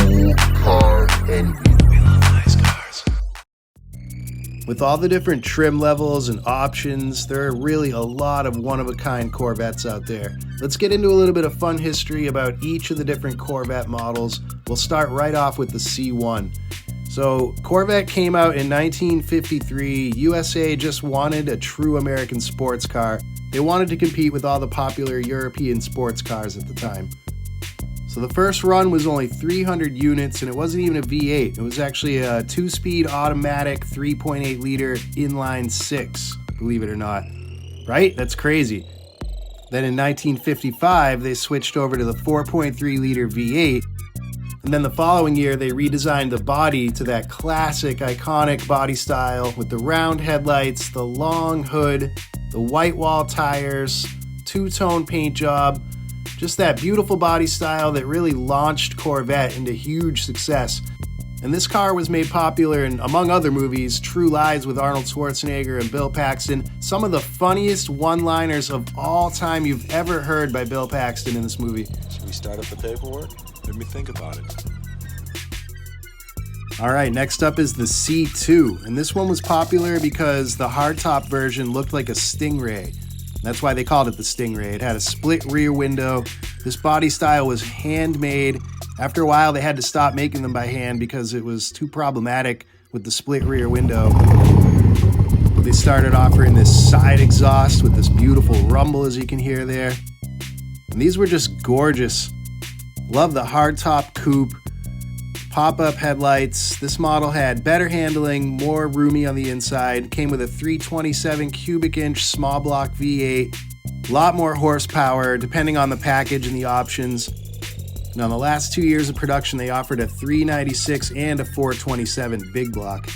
Old car envy. We love nice cars. With all the different trim levels and options, there are really a lot of one-of-a-kind Corvettes out there. Let's get into a little bit of fun history about each of the different Corvette models. We'll start right off with the C1. So, Corvette came out in 1953. USA just wanted a true American sports car. They wanted to compete with all the popular European sports cars at the time. So the first run was only 300 units, and it wasn't even a V8. It was actually a 2-speed automatic 3.8 liter inline 6, believe it or not. Right? That's crazy. Then in 1955, they switched over to the 4.3 liter V8, and then the following year, they redesigned the body to that classic, iconic body style with the round headlights, the long hood, the white wall tires, two-tone paint job, just that beautiful body style that really launched Corvette into huge success. And this car was made popular in, among other movies, True Lies with Arnold Schwarzenegger and Bill Paxton. Some of the funniest one-liners of all time you've ever heard by Bill Paxton in this movie. Should we start up the paperwork? Let me think about it. All right, next up is the C2, and this one was popular because the hardtop version looked like a Stingray. That's why they called it the Stingray. It had a split rear window. This body style was handmade. After a while, they had to stop making them by hand because it was too problematic with the split rear window. They started offering this side exhaust with this beautiful rumble, as you can hear there. And these were just gorgeous. Love the hardtop coupe, pop-up headlights. This model had better handling, more roomy on the inside, came with a 327 cubic inch small block V8, a lot more horsepower depending on the package and the options. Now, in the last 2 years of production, they offered a 396 and a 427 big block.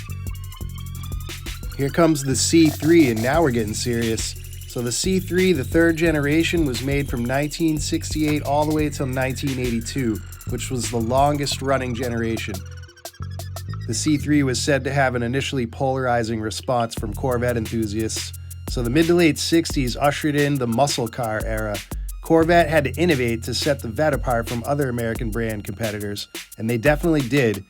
Here comes the C3, and now we're getting serious. So the C3, the third generation, was made from 1968 all the way till 1982, which was the longest running generation. The C3 was said to have an initially polarizing response from Corvette enthusiasts. So the mid to late 60s ushered in the muscle car era. Corvette had to innovate to set the Vette apart from other American brand competitors, and they definitely did.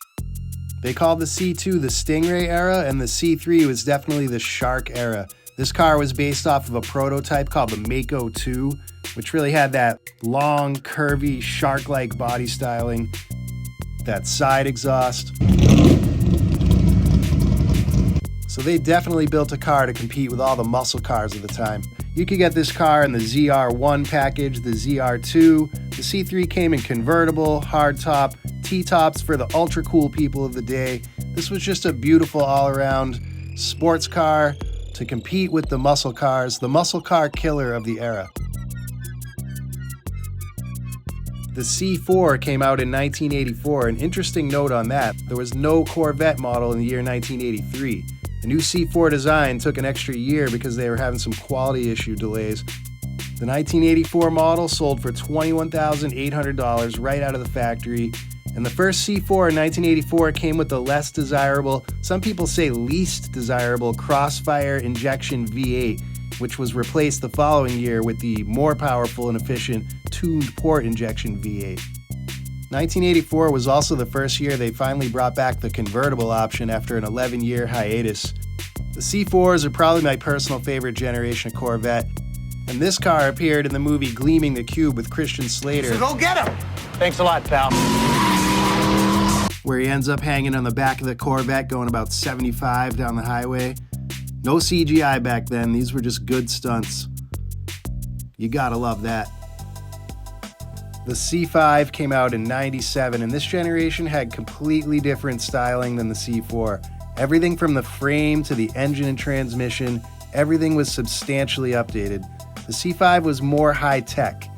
They called the C2 the Stingray era, and the C3 was definitely the Shark era. This car was based off of a prototype called the Mako 2, which really had that long, curvy, shark-like body styling, that side exhaust. So they definitely built a car to compete with all the muscle cars of the time. You could get this car in the ZR1 package, the ZR2. The C3 came in convertible, hardtop, T-tops for the ultra-cool people of the day. This was just a beautiful all-around sports car to compete with the muscle cars, the muscle car killer of the era. The C4 came out in 1984. An interesting note on that, there was no Corvette model in the year 1983. The new C4 design took an extra year because they were having some quality issue delays. The 1984 model sold for $21,800 right out of the factory. And the first C4 in 1984 came with the less desirable, some people say least desirable, Crossfire injection V8, which was replaced the following year with the more powerful and efficient tuned port injection V8. 1984 was also the first year they finally brought back the convertible option after an 11-year hiatus. The C4s are probably my personal favorite generation of Corvette, and this car appeared in the movie Gleaming the Cube with Christian Slater. So go get him! Thanks a lot, pal. Where he ends up hanging on the back of the Corvette going about 75 down the highway. No CGI back then, these were just good stunts. You gotta love that. The C5 came out in 97, and this generation had completely different styling than the C4. Everything from the frame to the engine and transmission, everything was substantially updated. The C5 was more high-tech.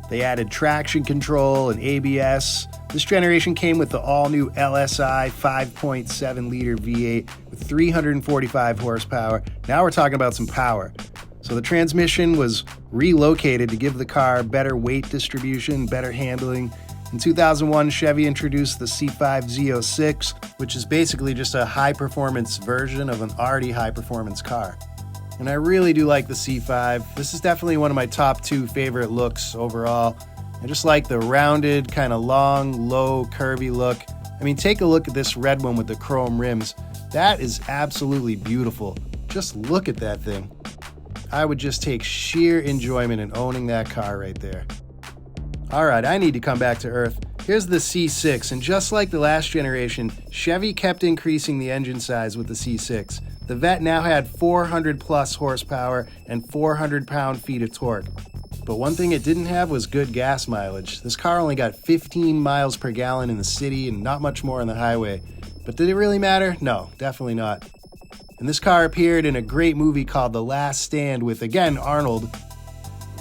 They added traction control and ABS. This generation came with the all-new LSI 5.7-liter V8 with 345 horsepower. Now we're talking about some power. So the transmission was relocated to give the car better weight distribution, better handling. In 2001, Chevy introduced the C5 Z06, which is basically just a high-performance version of an already high-performance car. And I really do like the C5. This is definitely one of my top 2 favorite looks overall. I just like the rounded, kind of long, low, curvy look. I mean, take a look at this red one with the chrome rims. That is absolutely beautiful. Just look at that thing. I would just take sheer enjoyment in owning that car right there. Alright, I need to come back to earth. Here's the C6, and just like the last generation, Chevy kept increasing the engine size with the C6. The Vette now had 400 plus horsepower and 400 pound-feet of torque. But one thing it didn't have was good gas mileage. This car only got 15 miles per gallon in the city and not much more on the highway. But did it really matter? No, definitely not. And this car appeared in a great movie called The Last Stand with, again, Arnold.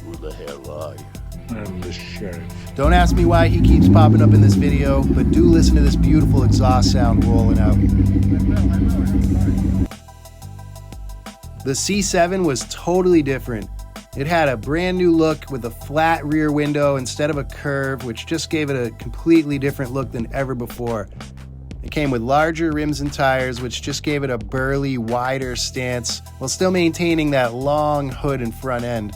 Who the hell are you? I'm the sheriff. Don't ask me why he keeps popping up in this video, but do listen to this beautiful exhaust sound rolling out. The C7 was totally different. It had a brand new look with a flat rear window instead of a curve, which just gave it a completely different look than ever before. It came with larger rims and tires, which just gave it a burly, wider stance, while still maintaining that long hood and front end.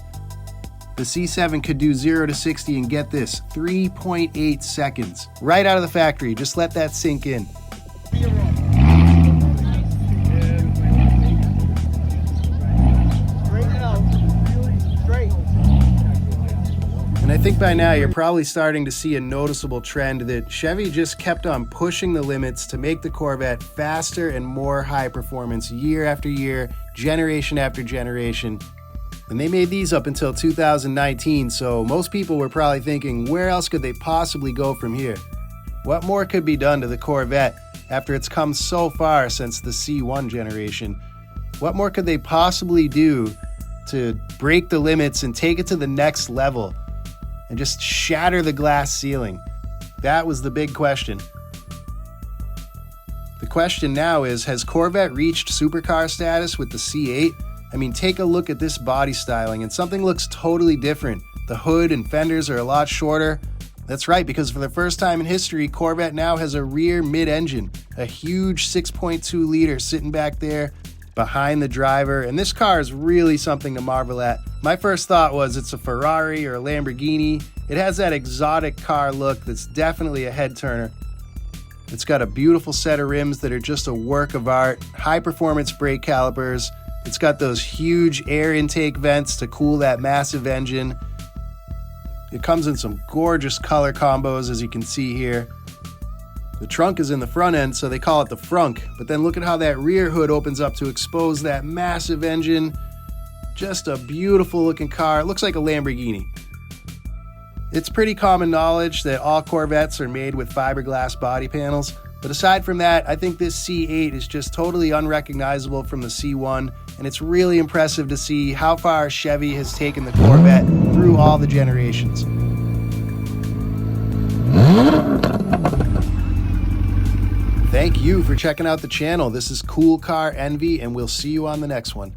The C7 could do 0 to 60 and get this, 3.8 seconds. Right out of the factory, just let that sink in. And I think by now you're probably starting to see a noticeable trend that Chevy just kept on pushing the limits to make the Corvette faster and more high performance year after year, generation after generation. And they made these up until 2019, so most people were probably thinking, where else could they possibly go from here? What more could be done to the Corvette after it's come so far since the C1 generation? What more could they possibly do to break the limits and take it to the next level and just shatter the glass ceiling? That was the big question. The question now is, has Corvette reached supercar status with the C8? I mean, take a look at this body styling and something looks totally different. The hood and fenders are a lot shorter. That's right, because for the first time in history, Corvette now has a rear mid-engine, a huge 6.2 liter sitting back there behind the driver, and this car is really something to marvel at. My first thought was it's a Ferrari or a Lamborghini. It has that exotic car look that's definitely a head-turner. It's got a beautiful set of rims that are just a work of art, high-performance brake calipers. It's got those huge air intake vents to cool that massive engine. It comes in some gorgeous color combos, as you can see here. The trunk is in the front end, so they call it the frunk. But then look at how that rear hood opens up to expose that massive engine. Just a beautiful looking car. It looks like a Lamborghini. It's pretty common knowledge that all Corvettes are made with fiberglass body panels. But aside from that, I think this C8 is just totally unrecognizable from the C1, and it's really impressive to see how far Chevy has taken the Corvette through all the generations. Thank you for checking out the channel. This is Cool Car Envy, and we'll see you on the next one.